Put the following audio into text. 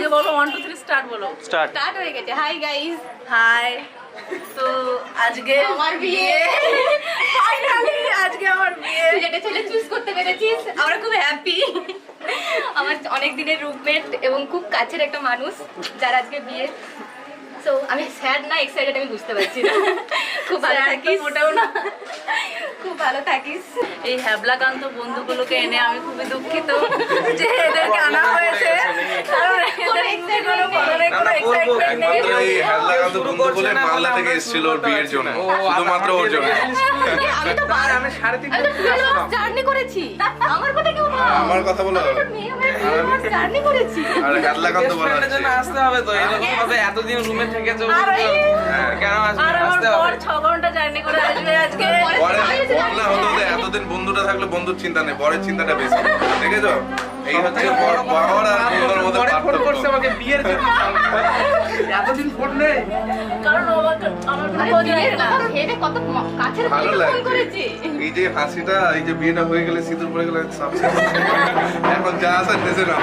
আগে বলো 1 2 3 স্টার্ট বলো। স্টার্ট হয়ে গেছে। Hi guys. হাই। তো আজকে আমার বিয়ে। ফাইনালি আজকে আমার বিয়ে। তুই যেটা ছেলে চুজ করতে পেরেছিস আমরা খুব হ্যাপি। আমার অনেক দিনের রুমমেট এবং খুব কাছের একটা মানুষ যার আজকে বিয়ে। সো আমি স্যাড না এক্সাইটেড আমি বুঝতে পারছি না। খুব ভালো থাকিস। মোটেও না। খুব ভালো থাকিস। এই হ্যাবলাকান্ত বন্ধুগুলোকে এনে আমি খুবই দুঃখিত যে এদেরকে আনা হয়েছে, কারণ এদের মুখে কোনো বলার কোনো এক্সাইটমেন্ট নেই। একমাত্র এই হ্যাবলাকান্ত বন্ধু বলে মালদা থেকে এসেছিল ওর বিয়ের জন্য, শুধুমাত্র ওর জন্য। আমি তো আমি 3.5 আমি তো 12 hours জার্নি করেছি। আমার কথা কেউ না। আমার কথা বলো। জার্নি করেছি। আর হ্যাবলাকান্ত বলা রেস্টুরেন্টের হচ্ছে। জন্য আসতে হবে তো, এরকম ভাবে এতদিন রুমে থেকেছো কেন আসবে? আর আমার আসতে পর হবে। 6 ঘন্টা জার্নি করে আসবে আজকে। পরে বলনা হতো যে এতদিন বন্ধুটা থাকলে বন্ধুর চিন্তা নেই, পরের চিন্তাটা বেশি, দেখেছো? এই হচ্ছে বড় আর বন্ধুর মধ্যে পরে ফোন করছে পার্থক্য। আমাকে বিয়ের জন্য। এতদিন ফোন নেই। কারণ আমার কোনো আরে খোঁজ বিয়ের রাখে না। কথা ভেবে কত কাছের ভালো ফোন লাগছে করেছি। এই যে হাসিটা, এই যে বিয়েটা হয়ে গেলে সিঁদুর পড়ে গেলে সব শেষ। এখন যা আসার দেশে না।